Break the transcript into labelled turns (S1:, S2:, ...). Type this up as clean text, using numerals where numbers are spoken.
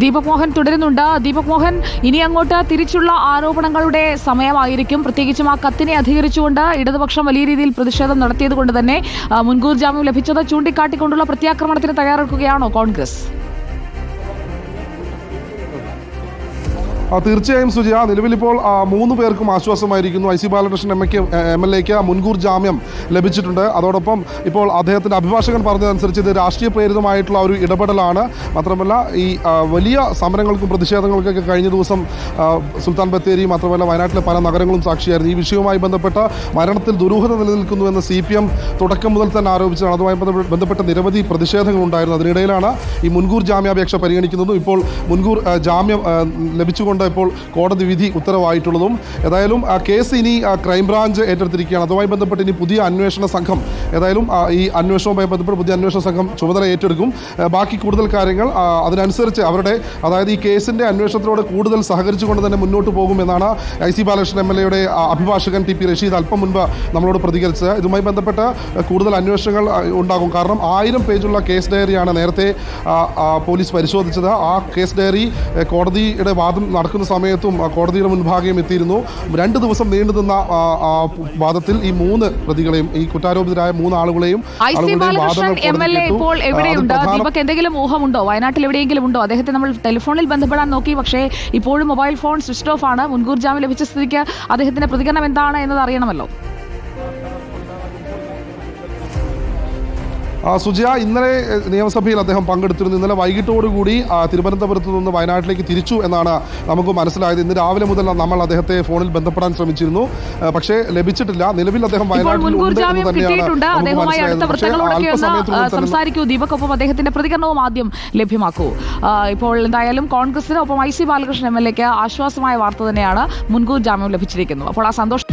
S1: ദീപക് മോഹൻ തുടരുന്നുണ്ട്. ദീപക് മോഹൻ, ഇനി അങ്ങോട്ട് തിരിച്ചുള്ള ആരോപണങ്ങളുടെ സമയമായിരിക്കും. പ്രത്യേകിച്ചും ആ കത്തിനെ അധികരിച്ചുകൊണ്ട് ഇടതുപക്ഷം വലിയ രീതിയിൽ പ്രതിഷേധം നടത്തിയത് കൊണ്ട് തന്നെ മുൻകൂർ ജാമ്യം ലഭിച്ചത് ചൂണ്ടിക്കാട്ടിക്കൊണ്ടുള്ള പ്രത്യാക്രമണത്തിന് തയ്യാറെടുക്കുകയാണോ കോൺഗ്രസ്?
S2: തീർച്ചയായും സുജയ, നിലവിലിപ്പോൾ 3 പേർക്കും ആശ്വാസമായിരിക്കുന്നു. I C Balakrishnan M L എക്ക് മുൻകൂർ ജാമ്യം ലഭിച്ചിട്ടുണ്ട്. അതോടൊപ്പം ഇപ്പോൾ അദ്ദേഹത്തിൻ്റെ അഭിഭാഷകൻ പറഞ്ഞതനുസരിച്ച് ഇത് രാഷ്ട്രീയ പ്രേരിതമായിട്ടുള്ള ഒരു ഇടപെടലാണ്. മാത്രമല്ല ഈ വലിയ സമരങ്ങൾക്കും പ്രതിഷേധങ്ങൾക്കൊക്കെ കഴിഞ്ഞ ദിവസം സുൽത്താൻ ബത്തേരി മാത്രമല്ല വയനാട്ടിലെ പല നഗരങ്ങളും സാക്ഷിയായിരുന്നു. ഈ വിഷയവുമായി ബന്ധപ്പെട്ട മരണത്തിൽ ദുരൂഹത നിലനിൽക്കുന്നുവെന്ന് CPM തുടക്കം മുതൽ തന്നെ ആരോപിച്ചതാണ്. അതുമായി ബന്ധപ്പെട്ട നിരവധി പ്രതിഷേധങ്ങളുണ്ടായിരുന്നു. അതിനിടയിലാണ് ഈ മുൻകൂർ ജാമ്യാപേക്ഷ പരിഗണിക്കുന്നതും ഇപ്പോൾ മുൻകൂർ ജാമ്യം ലഭിച്ചുകൊണ്ട് ഇപ്പോൾ കോടതി വിധി ഉത്തരവായിട്ടുള്ളതും. ഏതായാലും കേസ് ഇനി ക്രൈംബ്രാഞ്ച് ഏറ്റെടുത്തിരിക്കുകയാണ്. അതുമായി ബന്ധപ്പെട്ട് ഇനി പുതിയ അന്വേഷണ സംഘം ഏതായാലും ഈ അന്വേഷണവുമായി ബന്ധപ്പെട്ട് പുതിയ അന്വേഷണ സംഘം ചുമതല ഏറ്റെടുക്കും. ബാക്കി കൂടുതൽ കാര്യങ്ങൾ അതിനനുസരിച്ച് അവരുടെ ഈ കേസിൻ്റെ അന്വേഷണത്തിലൂടെ കൂടുതൽ സഹകരിച്ചുകൊണ്ട് തന്നെ മുന്നോട്ട് പോകുമെന്നാണ് I C Balakrishnan M L എയുടെ അഭിഭാഷകൻ TP റഷീദ് അല്പം മുൻപ് നമ്മളോട് പ്രതികരിച്ചത്. ഇതുമായി ബന്ധപ്പെട്ട് കൂടുതൽ അന്വേഷണങ്ങൾ ഉണ്ടാകും. കാരണം 1000 പേജുള്ള കേസ് ഡയറിയാണ് നേരത്തെ പോലീസ് പരിശോധിച്ചത്. ആ കേസ് ഡയറി കോടതിയുടെ വാദം നടക്കുന്ന സമയത്തും കോടതിയുടെ മുൻഭാഗം എത്തിയിരുന്നു. 2 ദിവസം നീണ്ടുനിന്ന വാദത്തിൽ ഈ 3 പ്രതികളെയും ഈ കുറ്റാരോപിതരായ 3 ആളുകളെയും
S1: ഇപ്പോൾ എവിടെയുണ്ട്? ദീപക്, എന്തെങ്കിലും ഊഹമുണ്ടോ? വയനാട്ടിൽ എവിടെയെങ്കിലും ഉണ്ടോ? അദ്ദേഹത്തെ നമ്മൾ ടെലിഫോണിൽ ബന്ധപ്പെടാൻ നോക്കി, പക്ഷേ ഇപ്പോഴും മൊബൈൽ ഫോൺ സ്വിച്ച് ഓഫ് ആണ്. മുൻകൂർ ജാമ്യം ലഭിച്ച സ്ഥിതിക്ക് അദ്ദേഹത്തിന്റെ പ്രതികരണം എന്താണ് എന്നത് അറിയണമല്ലോ.
S2: സുജയ, ഇന്നലെ നിയമസഭയിൽ അദ്ദേഹം പങ്കെടുത്തിരുന്നു. ഇന്നലെ വൈകിട്ടോടുകൂടി തിരുവനന്തപുരത്ത് നിന്ന് വയനാട്ടിലേക്ക് തിരിച്ചു എന്നാണ് നമുക്ക് മനസ്സിലായത്. ഇന്ന് രാവിലെ മുതൽ നമ്മൾ അദ്ദേഹത്തെ ഫോണിൽ ബന്ധപ്പെടാൻ ശ്രമിച്ചിരുന്നു, പക്ഷേ ലഭിച്ചിട്ടില്ല. നിലവിൽ അദ്ദേഹം
S1: സംസാരിക്കൂ ദീപക്, ഒപ്പം അദ്ദേഹത്തിന്റെ പ്രതികരണവും ആദ്യം ലഭ്യമാക്കൂ. ഇപ്പോൾ എന്തായാലും കോൺഗ്രസിന് ഒപ്പം ഐ സി ബാലകൃഷ്ണൻ MLA ക്ക് ആശ്വാസമായ വാർത്ത തന്നെയാണ്. മുൻകൂർ ജാമ്യം ലഭിച്ചിരിക്കുന്നു. അപ്പോൾ ആ സന്തോഷം